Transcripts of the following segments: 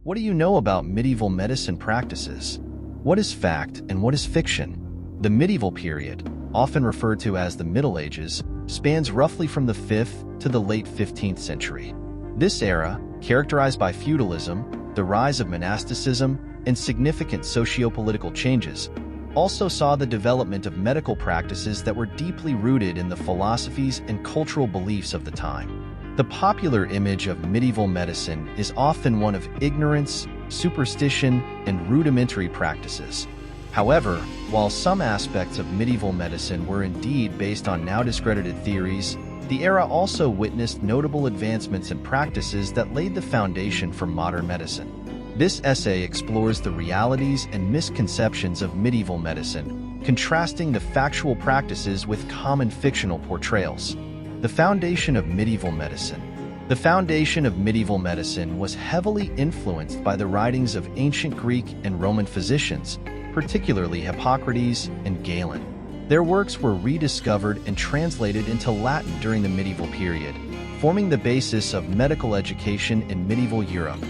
What do you know about medieval medicine practices? What is fact and what is fiction? The medieval period, often referred to as the Middle Ages, spans roughly from the 5th to the late 15th century. This era, characterized by feudalism, the rise of monasticism, and significant socio-political changes, also saw the development of medical practices that were deeply rooted in the philosophies and cultural beliefs of the time. The popular image of medieval medicine is often one of ignorance, superstition, and rudimentary practices. However, while some aspects of medieval medicine were indeed based on now discredited theories, the era also witnessed notable advancements in practices that laid the foundation for modern medicine. This essay explores the realities and misconceptions of medieval medicine, contrasting the factual practices with common fictional portrayals. The foundation of medieval medicine. The foundation of medieval medicine was heavily influenced by the writings of ancient Greek and Roman physicians, particularly Hippocrates and Galen. Their works were rediscovered and translated into Latin during the medieval period, forming the basis of medical education in medieval Europe.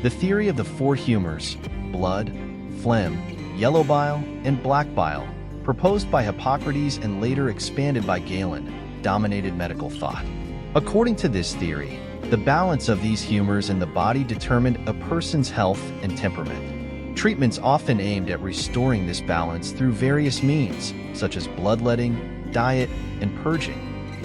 The theory of the four humors, blood, phlegm, yellow bile, and black bile, proposed by Hippocrates and later expanded by Galen, dominated medical thought. According to this theory, the balance of these humors in the body determined a person's health and temperament. Treatments often aimed at restoring this balance through various means, such as bloodletting, diet, and purging.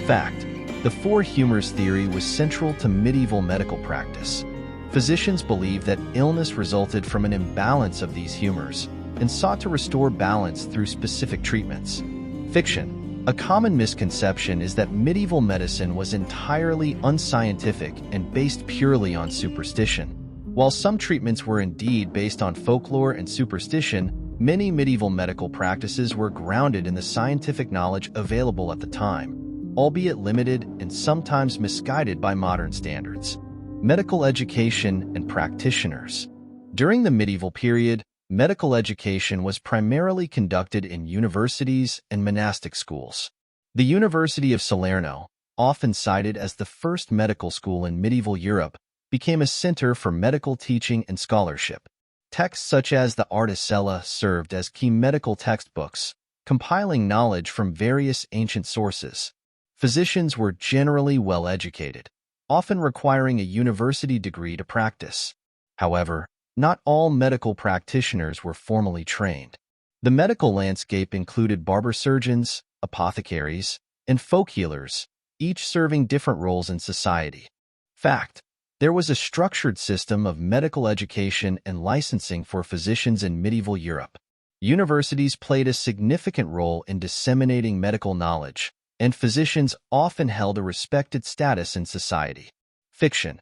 Fact: the four humors theory was central to medieval medical practice. Physicians believed that illness resulted from an imbalance of these humors and sought to restore balance through specific treatments. Fiction: a common misconception is that medieval medicine was entirely unscientific and based purely on superstition. While some treatments were indeed based on folklore and superstition, many medieval medical practices were grounded in the scientific knowledge available at the time, albeit limited and sometimes misguided by modern standards. Medical education and practitioners. During the medieval period, medical education was primarily conducted in universities and monastic schools. The University of Salerno, often cited as the first medical school in medieval Europe, became a center for medical teaching and scholarship. Texts such as the Articella served as key medical textbooks, compiling knowledge from various ancient sources. Physicians were generally well educated, often requiring a university degree to practice. However, not all medical practitioners were formally trained. The medical landscape included barber surgeons, apothecaries, and folk healers, each serving different roles in society. Fact: there was a structured system of medical education and licensing for physicians in medieval Europe. Universities played a significant role in disseminating medical knowledge, and physicians often held a respected status in society. Fiction: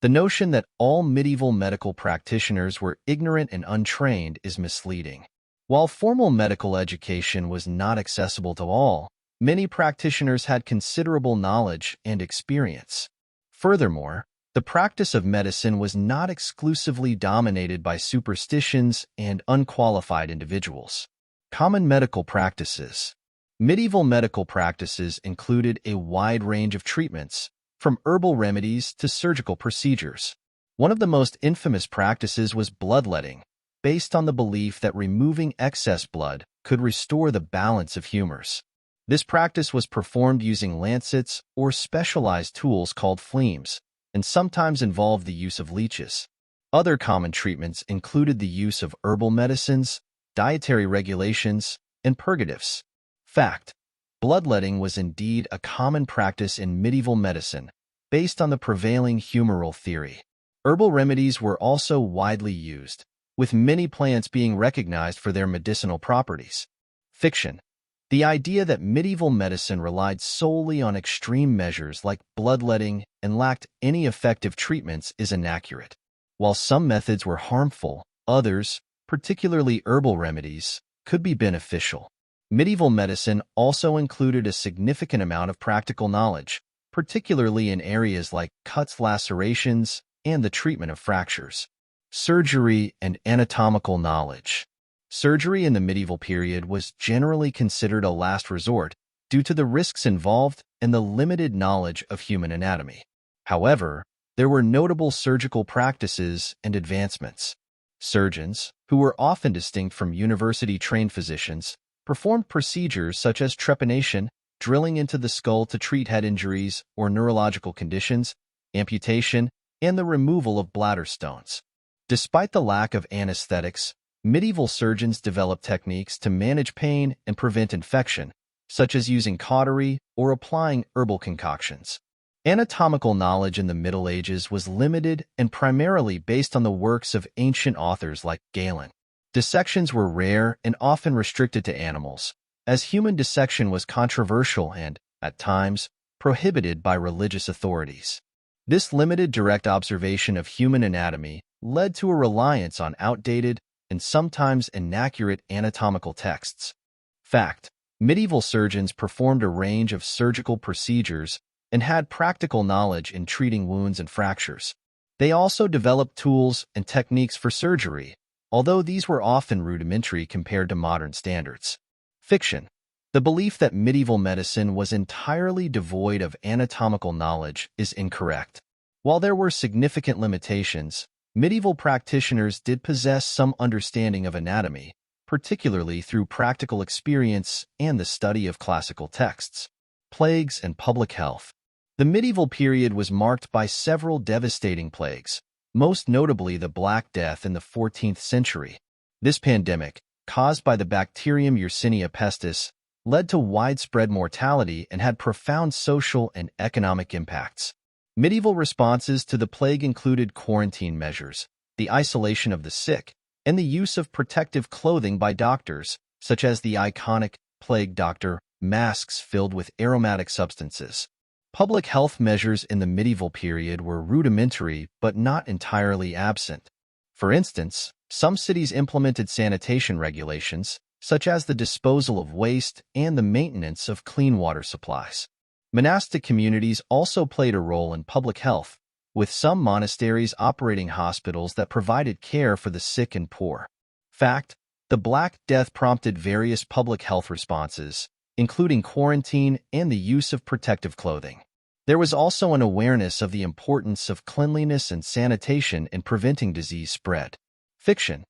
the notion that all medieval medical practitioners were ignorant and untrained is misleading. While formal medical education was not accessible to all, many practitioners had considerable knowledge and experience. Furthermore, the practice of medicine was not exclusively dominated by superstitions and unqualified individuals. Common medical practices. Medieval medical practices included a wide range of treatments, from herbal remedies to surgical procedures. One of the most infamous practices was bloodletting, based on the belief that removing excess blood could restore the balance of humors. This practice was performed using lancets or specialized tools called fleams, and sometimes involved the use of leeches. Other common treatments included the use of herbal medicines, dietary regulations, and purgatives. Fact: bloodletting was indeed a common practice in medieval medicine, based on the prevailing humoral theory. Herbal remedies were also widely used, with many plants being recognized for their medicinal properties. Fiction: the idea that medieval medicine relied solely on extreme measures like bloodletting and lacked any effective treatments is inaccurate. While some methods were harmful, others, particularly herbal remedies, could be beneficial. Medieval medicine also included a significant amount of practical knowledge, particularly in areas like cuts, lacerations, and the treatment of fractures. Surgery and anatomical knowledge. Surgery in the medieval period was generally considered a last resort due to the risks involved and the limited knowledge of human anatomy. However, there were notable surgical practices and advancements. Surgeons, who were often distinct from university-trained physicians, performed procedures such as trepanation, drilling into the skull to treat head injuries or neurological conditions, amputation, and the removal of bladder stones. Despite the lack of anesthetics, medieval surgeons developed techniques to manage pain and prevent infection, such as using cautery or applying herbal concoctions. Anatomical knowledge in the Middle Ages was limited and primarily based on the works of ancient authors like Galen. Dissections were rare and often restricted to animals, as human dissection was controversial and, at times, prohibited by religious authorities. This limited direct observation of human anatomy led to a reliance on outdated and sometimes inaccurate anatomical texts. Fact: medieval surgeons performed a range of surgical procedures and had practical knowledge in treating wounds and fractures. They also developed tools and techniques for surgery, although these were often rudimentary compared to modern standards. Fiction: the belief that medieval medicine was entirely devoid of anatomical knowledge is incorrect. While there were significant limitations, medieval practitioners did possess some understanding of anatomy, particularly through practical experience and the study of classical texts. Plagues and public health. The medieval period was marked by several devastating plagues, most notably the Black Death in the 14th century. This pandemic, caused by the bacterium Yersinia pestis, led to widespread mortality and had profound social and economic impacts. Medieval responses to the plague included quarantine measures, the isolation of the sick, and the use of protective clothing by doctors, such as the iconic plague doctor masks filled with aromatic substances. Public health measures in the medieval period were rudimentary but not entirely absent. For instance, some cities implemented sanitation regulations, such as the disposal of waste and the maintenance of clean water supplies. Monastic communities also played a role in public health, with some monasteries operating hospitals that provided care for the sick and poor. Fact: the Black Death prompted various public health responses, including quarantine and the use of protective clothing. There was also an awareness of the importance of cleanliness and sanitation in preventing disease spread. Fiction: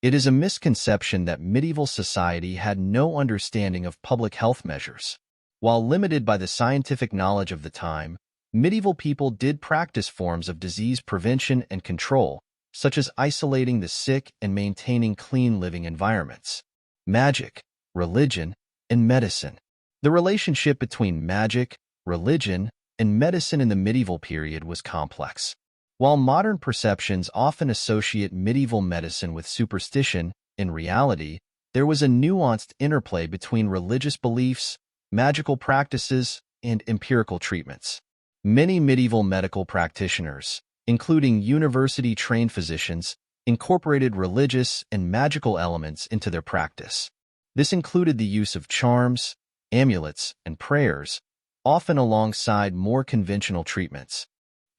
it is a misconception that medieval society had no understanding of public health measures. While limited by the scientific knowledge of the time, medieval people did practice forms of disease prevention and control, such as isolating the sick and maintaining clean living environments. Magic, religion, and medicine. The relationship between magic, religion, and medicine in the medieval period was complex. While modern perceptions often associate medieval medicine with superstition, in reality, there was a nuanced interplay between religious beliefs, magical practices, and empirical treatments. Many medieval medical practitioners, including university-trained physicians, incorporated religious and magical elements into their practice. This included the use of charms, amulets, and prayers, often alongside more conventional treatments.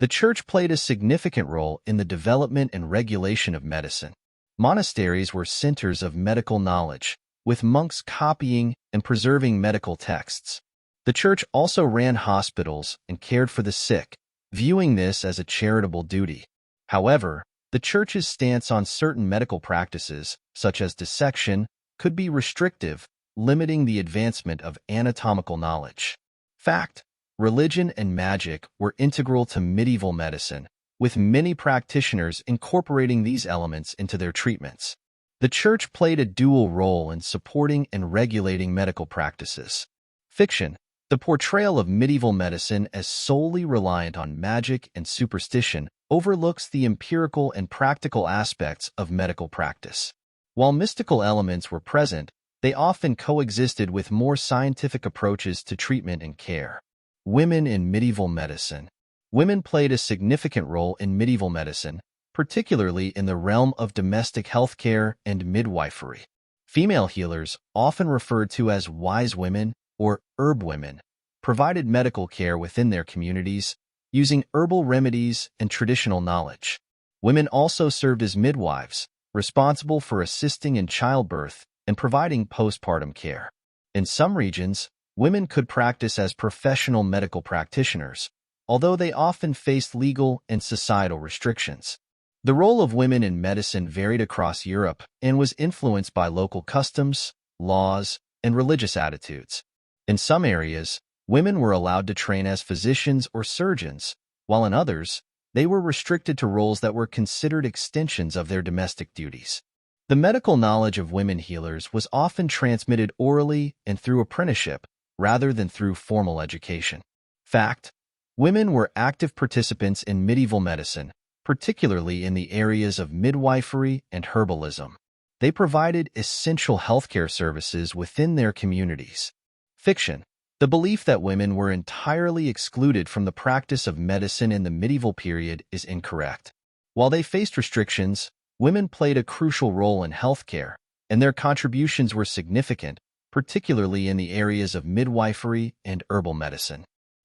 The church played a significant role in the development and regulation of medicine. Monasteries were centers of medical knowledge, with monks copying and preserving medical texts. The church also ran hospitals and cared for the sick, viewing this as a charitable duty. However, the church's stance on certain medical practices, such as dissection, could be restrictive, limiting the advancement of anatomical knowledge. Fact: religion and magic were integral to medieval medicine, with many practitioners incorporating these elements into their treatments. The church played a dual role in supporting and regulating medical practices. Fiction: the portrayal of medieval medicine as solely reliant on magic and superstition overlooks the empirical and practical aspects of medical practice. While mystical elements were present, they often coexisted with more scientific approaches to treatment and care. Women in medieval medicine. Women played a significant role in medieval medicine, particularly in the realm of domestic health care and midwifery. Female healers, often referred to as wise women or herb women, provided medical care within their communities, using herbal remedies and traditional knowledge. Women also served as midwives, responsible for assisting in childbirth and providing postpartum care. In some regions, women could practice as professional medical practitioners, although they often faced legal and societal restrictions. The role of women in medicine varied across Europe and was influenced by local customs, laws, and religious attitudes. In some areas, women were allowed to train as physicians or surgeons, while in others, they were restricted to roles that were considered extensions of their domestic duties. The medical knowledge of women healers was often transmitted orally and through apprenticeship, rather than through formal education. Fact: women were active participants in medieval medicine, particularly in the areas of midwifery and herbalism. They provided essential healthcare services within their communities. Fiction: the belief that women were entirely excluded from the practice of medicine in the medieval period is incorrect. While they faced restrictions, women played a crucial role in healthcare, and their contributions were significant, particularly in the areas of midwifery and herbal medicine.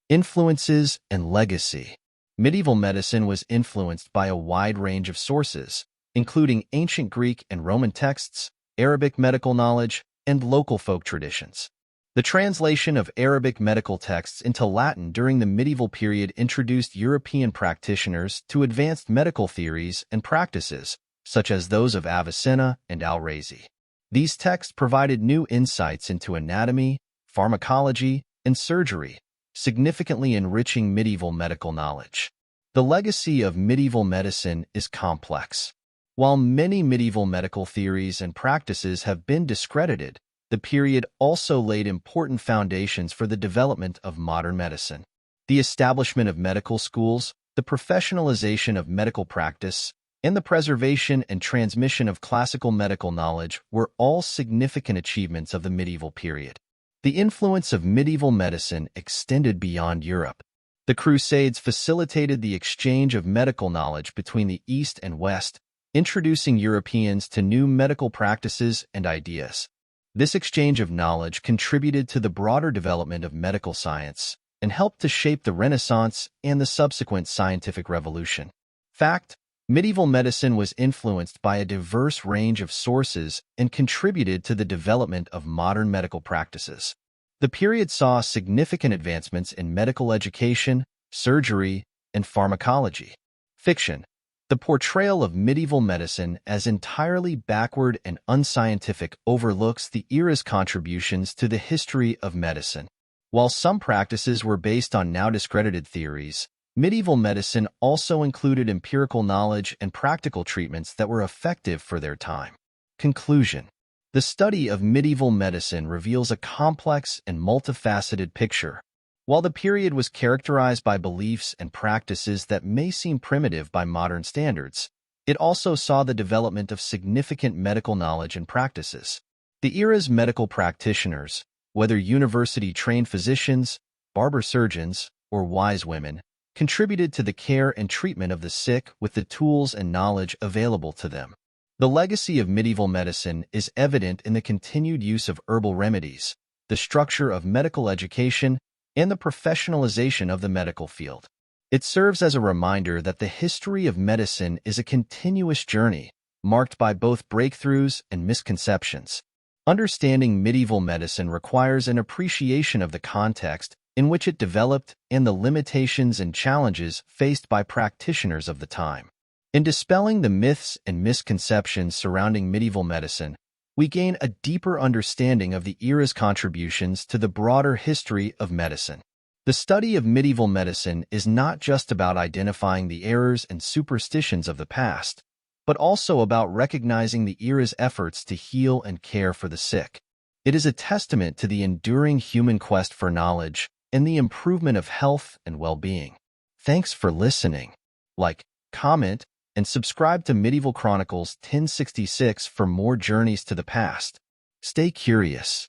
Influences and legacy. Medieval medicine was influenced by a wide range of sources, including ancient Greek and Roman texts, Arabic medical knowledge, and local folk traditions. The translation of Arabic medical texts into Latin during the medieval period introduced European practitioners to advanced medical theories and practices, such as those of Avicenna and Al-Razi. These texts provided new insights into anatomy, pharmacology, and surgery, significantly enriching medieval medical knowledge. The legacy of medieval medicine is complex. While many medieval medical theories and practices have been discredited, the period also laid important foundations for the development of modern medicine. The establishment of medical schools, the professionalization of medical practice, and the preservation and transmission of classical medical knowledge were all significant achievements of the medieval period. The influence of medieval medicine extended beyond Europe. The Crusades facilitated the exchange of medical knowledge between the East and West, introducing Europeans to new medical practices and ideas. This exchange of knowledge contributed to the broader development of medical science and helped to shape the Renaissance and the subsequent scientific revolution. Fact: medieval medicine was influenced by a diverse range of sources and contributed to the development of modern medical practices. The period saw significant advancements in medical education, surgery, and pharmacology. Fiction: the portrayal of medieval medicine as entirely backward and unscientific overlooks the era's contributions to the history of medicine. While some practices were based on now discredited theories, medieval medicine also included empirical knowledge and practical treatments that were effective for their time. Conclusion: the study of medieval medicine reveals a complex and multifaceted picture. While the period was characterized by beliefs and practices that may seem primitive by modern standards, it also saw the development of significant medical knowledge and practices. The era's medical practitioners, whether university-trained physicians, barber surgeons, or wise women, contributed to the care and treatment of the sick with the tools and knowledge available to them. The legacy of medieval medicine is evident in the continued use of herbal remedies, the structure of medical education, and the professionalization of the medical field. It serves as a reminder that the history of medicine is a continuous journey, marked by both breakthroughs and misconceptions. Understanding medieval medicine requires an appreciation of the context in which it developed and the limitations and challenges faced by practitioners of the time. In dispelling the myths and misconceptions surrounding medieval medicine, we gain a deeper understanding of the era's contributions to the broader history of medicine. The study of medieval medicine is not just about identifying the errors and superstitions of the past, but also about recognizing the era's efforts to heal and care for the sick. It is a testament to the enduring human quest for knowledge and the improvement of health and well-being. Thanks for listening. Like, comment, and subscribe to Medieval Chronicles 1066 for more journeys to the past. Stay curious.